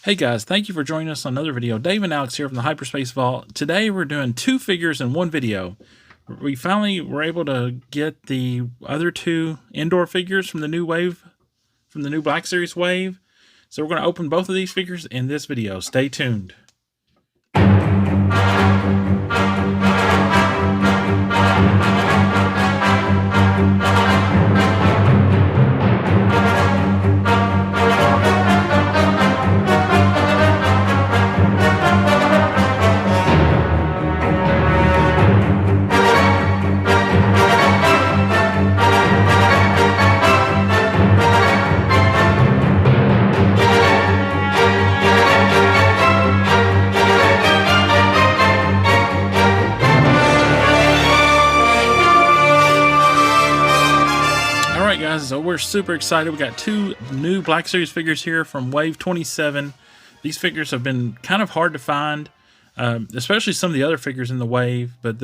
Hey guys, thank you for joining us on another video. Dave and Alex here from the Hyperspace Vault. Today we're doing two figures in one video. We finally were able to get the other two Endor figures from the new wave, from the new Black Series wave. So we're going to open both of these figures in this video. Stay tuned. Guys, so we're super excited. We got two new Black Series figures here from Wave 27. These figures have been kind of hard to find, especially some of the other figures in the wave. But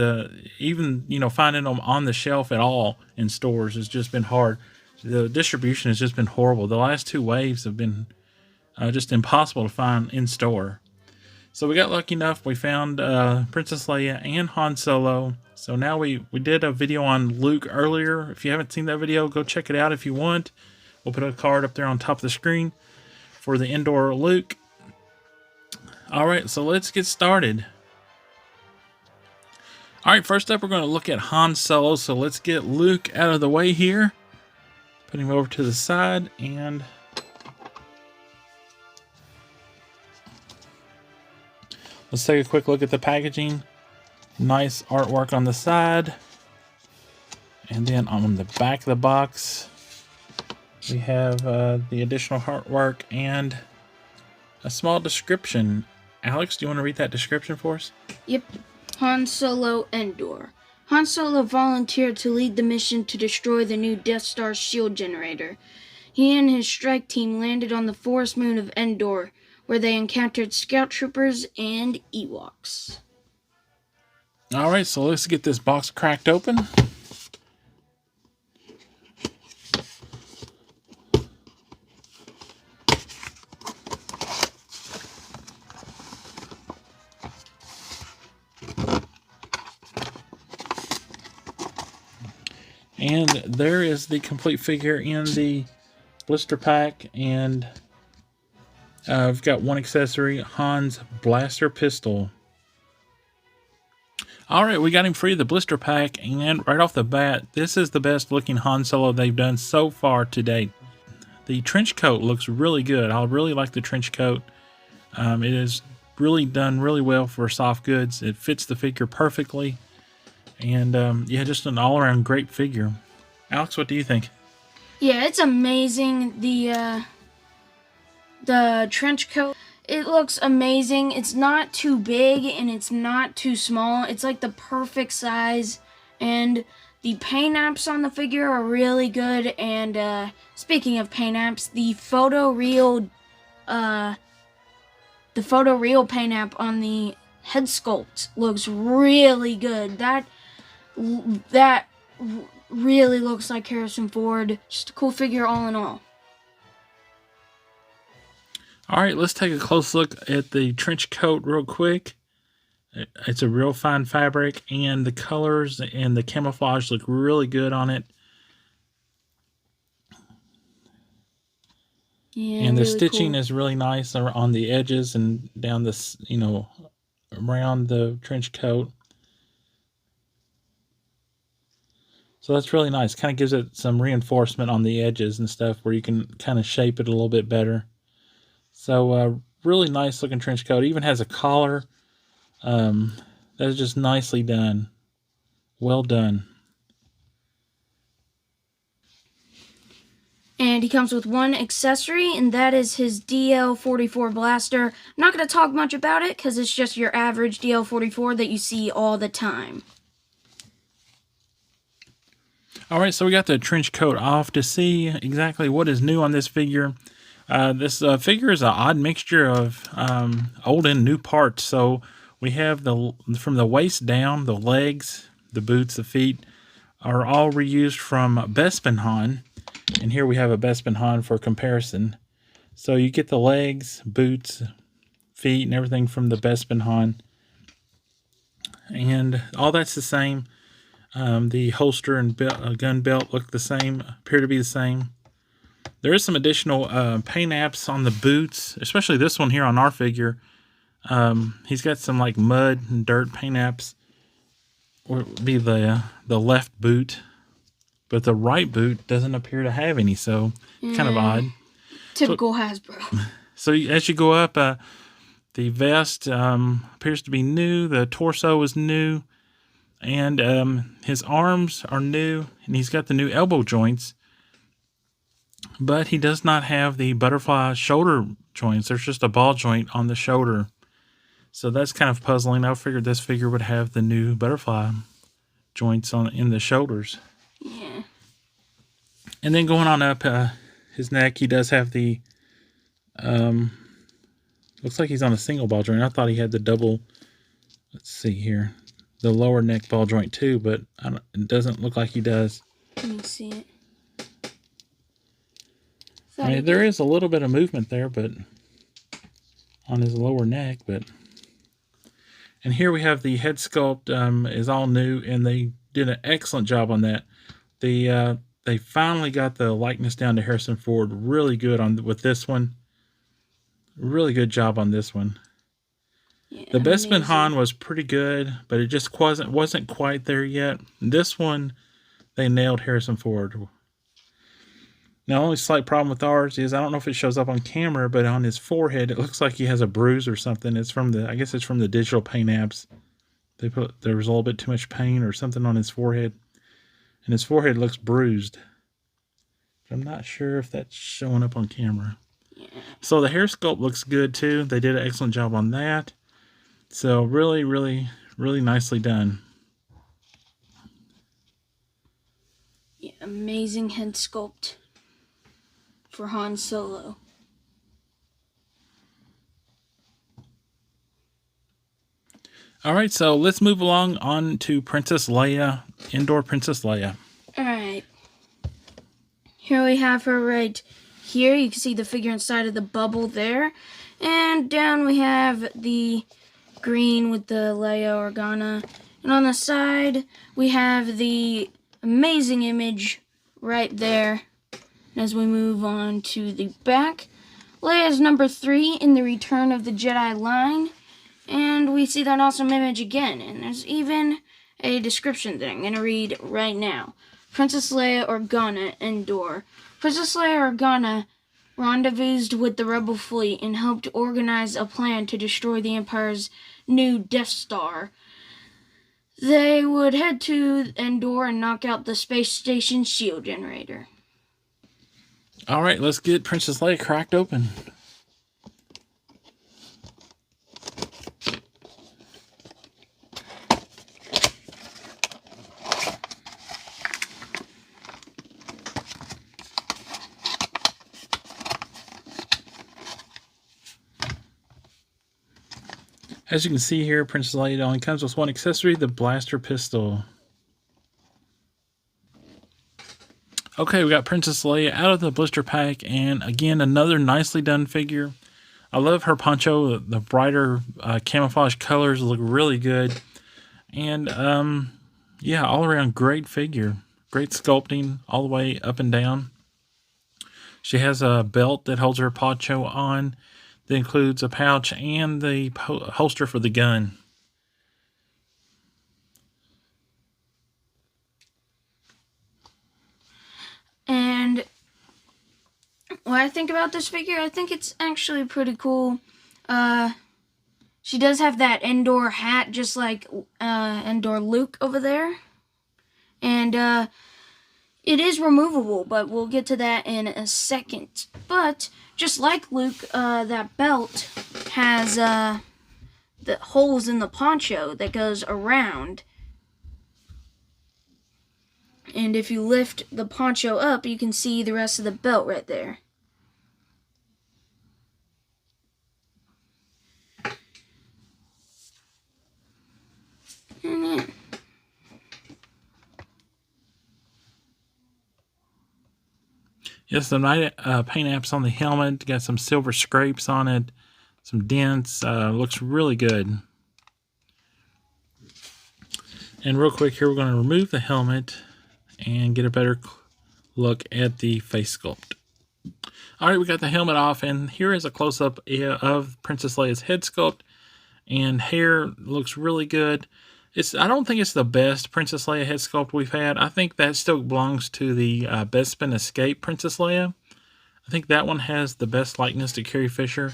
even finding them on the shelf at all in stores has just been hard. The distribution has just been horrible. The last two waves have been just impossible to find in store. So we got lucky enough. We found Princess Leia and Han Solo. So now we did a video on Luke earlier. If you haven't seen that video, go check it out if you want. We'll put a card up there on top of the screen for the Endor Luke. Alright, so let's get started. Alright, first up we're going to look at Han Solo. So let's get Luke out of the way here. Put him over to the side and... let's take a quick look at the packaging. Nice artwork on the side. And then on the back of the box, we have the additional artwork and a small description. Alex, do you want to read that description for us? Yep. Han Solo Endor. Han Solo volunteered to lead the mission to destroy the new Death Star shield generator. He and his strike team landed on the forest moon of Endor, where they encountered scout troopers and Ewoks. Alright, so let's get this box cracked open. And there is the complete figure in the blister pack, and I've got one accessory, Han's blaster pistol. Alright, we got him free of the blister pack, and right off the bat, this is the best looking Han Solo they've done so far to date. The trench coat looks really good. I really like the trench coat. It is really done really well for soft goods. It fits the figure perfectly. And yeah, just an all-around great figure. Alex, what do you think? Yeah, it's amazing. The trench coat, it looks amazing. It's not too big and it's not too small. It's like the perfect size. And the paint apps on the figure are really good. And speaking of paint apps, the photoreal paint app on the head sculpt looks really good. That really looks like Harrison Ford. Just a cool figure all in all. Alright, let's take a close look at the trench coat real quick. It's a real fine fabric, and the colors and the camouflage look really good on it. Yeah, and the really stitching cool. is really nice on the edges and down this, around the trench coat. So that's really nice. Kind of gives it some reinforcement on the edges and stuff where you can kind of shape it a little bit better. So really nice looking trench coat. It even has a collar. That is just nicely done. Well done. And he comes with one accessory, and that is his DL-44 blaster. I'm not going to talk much about it because it's just your average DL-44 that you see all the time. Alright, so we got the trench coat off to see exactly what is new on this figure. This figure is an odd mixture of old and new parts. So we have from the waist down, the legs, the boots, the feet are all reused from Bespin Han. And here we have a Bespin Han for comparison. So you get the legs, boots, feet, and everything from the Bespin Han. And all that's the same. The holster and gun belt look the same, appear to be the same. There is some additional paint apps on the boots, especially this one here on our figure. He's got some like mud and dirt paint apps. Would be the left boot, but the right boot doesn't appear to have any, so kind of odd. Typical Hasbro. So as you go up, the vest appears to be new. The torso is new. And his arms are new. And he's got the new elbow joints. But he does not have the butterfly shoulder joints. There's just a ball joint on the shoulder. So that's kind of puzzling. I figured this figure would have the new butterfly joints in the shoulders. Yeah. And then going on up his neck, he does have the... looks like he's on a single ball joint. I thought he had the double... Let's see here. The lower neck ball joint too, but it doesn't look like he does. Let me see it. I mean, there is a little bit of movement there, but on his lower neck, but... And here we have the head sculpt is all new, and they did an excellent job on that. They finally got the likeness down to Harrison Ford really good with this one. Really good job on this one. Yeah, the Bespin Han was pretty good, but it just wasn't quite there yet. This one, they nailed Harrison Ford. Now, the only slight problem with ours is, I don't know if it shows up on camera, but on his forehead, it looks like he has a bruise or something. It's from I guess it's from the digital paint apps. There was a little bit too much paint or something on his forehead. And his forehead looks bruised. But I'm not sure if that's showing up on camera. Yeah. So the hair sculpt looks good too. They did an excellent job on that. So really, really, really nicely done. Yeah, amazing head sculpt for Han Solo. All right, so let's move along on to Princess Leia, Endor Princess Leia. All right. Here we have her right here. You can see the figure inside of the bubble there. And down we have the green with the Leia Organa. And on the side, we have the amazing image right there. As we move on to the back, Leia is number 3 in the Return of the Jedi line. And we see that awesome image again. And there's even a description that I'm going to read right now. Princess Leia Organa, Endor. Princess Leia Organa rendezvoused with the Rebel fleet and helped organize a plan to destroy the Empire's new Death Star. They would head to Endor and knock out the space station shield generator. All right, let's get Princess Leia cracked open. As you can see here, Princess Leia only comes with one accessory, the blaster pistol. Okay, we got Princess Leia out of the blister pack, and again, another nicely done figure. I love her poncho. The brighter camouflage colors look really good. And, yeah, all around great figure. Great sculpting all the way up and down. She has a belt that holds her poncho on. That includes a pouch and the holster for the gun. And what I think about this figure, I think it's actually pretty cool. She does have that Endor hat, just like Endor Luke over there. And it is removable, but we'll get to that in a second. But just like Luke, that belt has the holes in the poncho that goes around. And if you lift the poncho up, you can see the rest of the belt right there. And then, Yes, the night paint apps on the helmet. Got some silver scrapes on it, some dents. Looks really good. And real quick here, we're going to remove the helmet and get a better look at the face sculpt. All right, we got the helmet off, and here is a close-up of Princess Leia's head sculpt. And hair looks really good. I don't think it's the best Princess Leia head sculpt we've had. I think that still belongs to the Bespin Escape Princess Leia. I think that one has the best likeness to Carrie Fisher.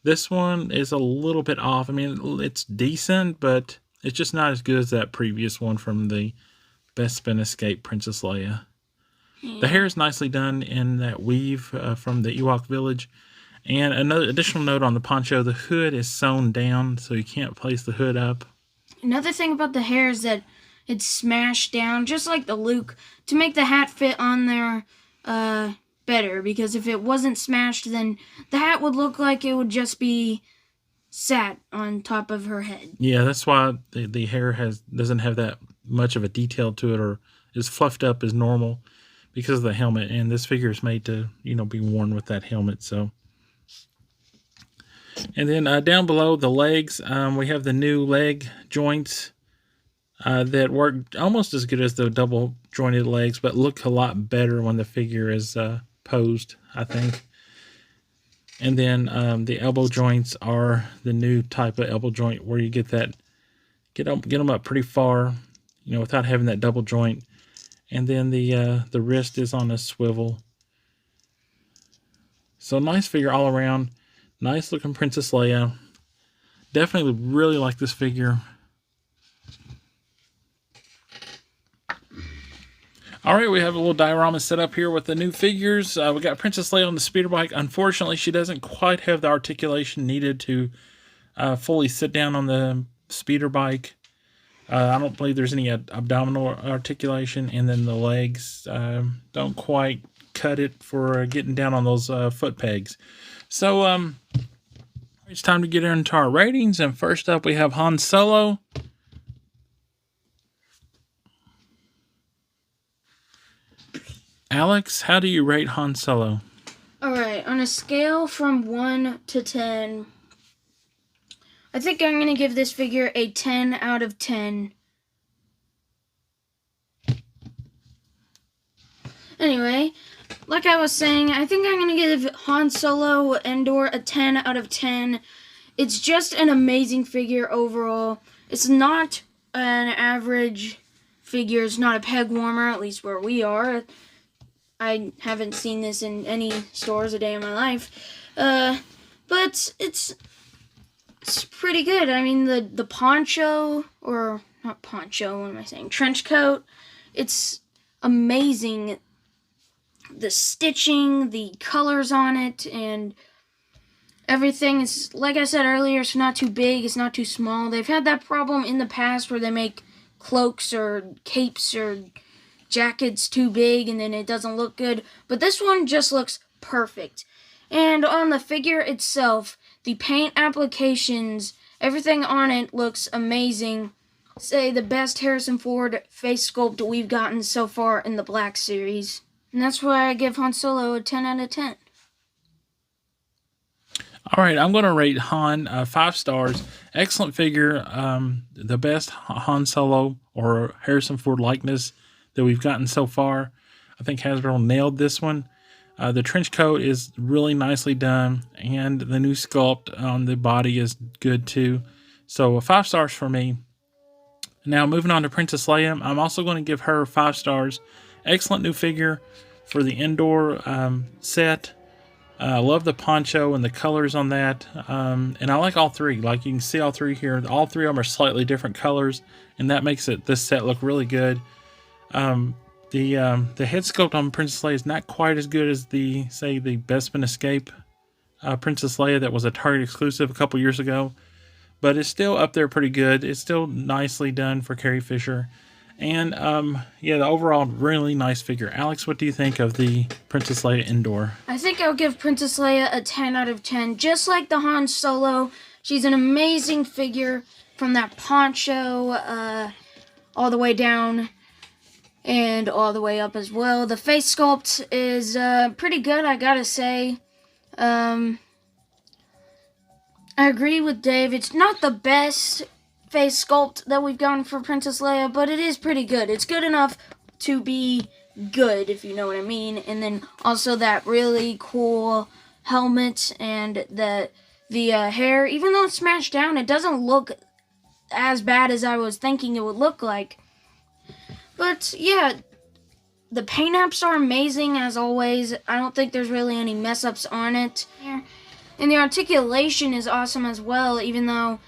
This one is a little bit off. I mean, it's decent, but it's just not as good as that previous one from the Bespin Escape Princess Leia. The hair is nicely done in that weave from the Ewok village. And another additional note on the poncho, the hood is sewn down, so you can't place the hood up. Another thing about the hair is that it's smashed down, just like the Luke, to make the hat fit on there better. Because if it wasn't smashed, then the hat would look like it would just be sat on top of her head. Yeah, that's why the hair doesn't have that much of a detail to it, or is fluffed up as normal because of the helmet. And this figure is made to, be worn with that helmet. So, and then down below the legs, we have the new leg joints that work almost as good as the double jointed legs, but look a lot better when the figure is posed, I think. And then the elbow joints are the new type of elbow joint where you get them up pretty far, without having that double joint. And then the wrist is on a swivel. So nice figure all around. Nice looking Princess Leia. Definitely really like this figure. All right, we have a little diorama set up here with the new figures. We got Princess Leia on the speeder bike. Unfortunately, she doesn't quite have the articulation needed to fully sit down on the speeder bike. I don't believe there's any abdominal articulation, and then the legs don't quite cut it for getting down on those foot pegs. So it's time to get into our ratings, and first up we have Han Solo. Alex, how do you rate Han Solo? Alright, on a scale from 1 to 10, I think I'm going to give this figure a 10 out of 10. Anyway, like I was saying, I think I'm going to give Han Solo Endor a 10 out of 10. It's just an amazing figure overall. It's not an average figure. It's not a peg warmer, at least where we are. I haven't seen this in any stores a day in my life. But it's pretty good. I mean, the poncho, or not poncho, what am I saying? Trench coat. It's amazing. The stitching, the colors on it, and everything is, like I said earlier, it's not too big, it's not too small. They've had that problem in the past where they make cloaks or capes or jackets too big and then it doesn't look good. But this one just looks perfect. And on the figure itself, the paint applications, everything on it looks amazing. Say the best Harrison Ford face sculpt we've gotten so far in the Black Series. And that's why I give Han Solo a 10 out of 10. All right, I'm going to rate Han 5 stars. Excellent figure. The best Han Solo or Harrison Ford likeness that we've gotten so far. I think Hasbro nailed this one. The trench coat is really nicely done, and the new sculpt on the body is good too. So 5 stars for me. Now moving on to Princess Leia, I'm also going to give her 5 stars. Excellent new figure for the Endor set. I love the poncho and the colors on that. And I like all three. Like you can see all three here. All three of them are slightly different colors, and that makes this set look really good. The head sculpt on Princess Leia is not quite as good as the Bespin Escape Princess Leia that was a Target exclusive a couple years ago. But it's still up there pretty good. It's still nicely done for Carrie Fisher. And, the overall really nice figure. Alex, what do you think of the Princess Leia Endor? I think I'll give Princess Leia a 10 out of 10. Just like the Han Solo, she's an amazing figure from that poncho all the way down. and all the way up as well. The face sculpt is pretty good, I gotta say. I agree with Dave. It's not the best face sculpt that we've gotten for Princess Leia, but it is pretty good. It's good enough to be good, if you know what I mean. And then also that really cool helmet and the hair. Even though it's smashed down, it doesn't look as bad as I was thinking it would look like. But yeah, the paint apps are amazing as always. I don't think there's really any mess ups on it. And the articulation is awesome as well, even though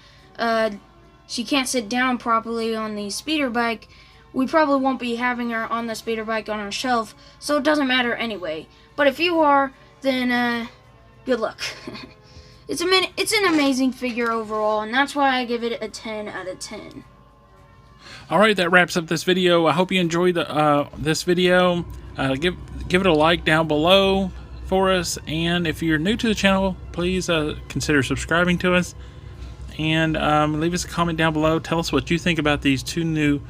she can't sit down properly on the speeder bike. We probably won't be having her on the speeder bike on our shelf, so it doesn't matter anyway. But if you are, then good luck. It's an amazing figure overall, and that's why I give it a 10 out of 10. Alright, that wraps up this video. I hope you enjoyed this video. Give it a like down below for us, and if you're new to the channel, please consider subscribing to us, and leave us a comment down below. Tell us what you think about these two new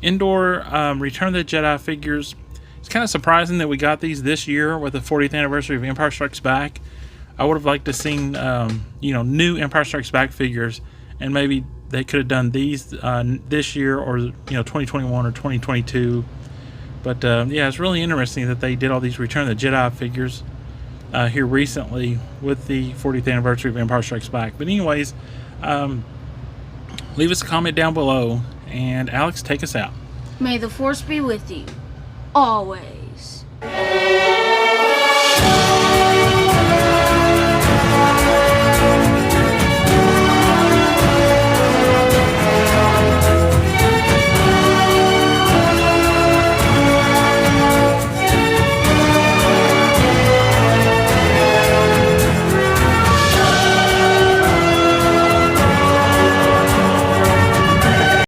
Endor Return of the Jedi figures. It's kind of surprising that we got these this year with the 40th anniversary of Empire Strikes Back. I would have liked to seen new Empire Strikes Back figures, and maybe they could have done these this year, or 2021 or 2022. But yeah, it's really interesting that they did all these Return of the Jedi figures here recently with the 40th anniversary of Empire Strikes Back. But anyways, leave us a comment down below, and Alex, take us out. May the Force be with you, always.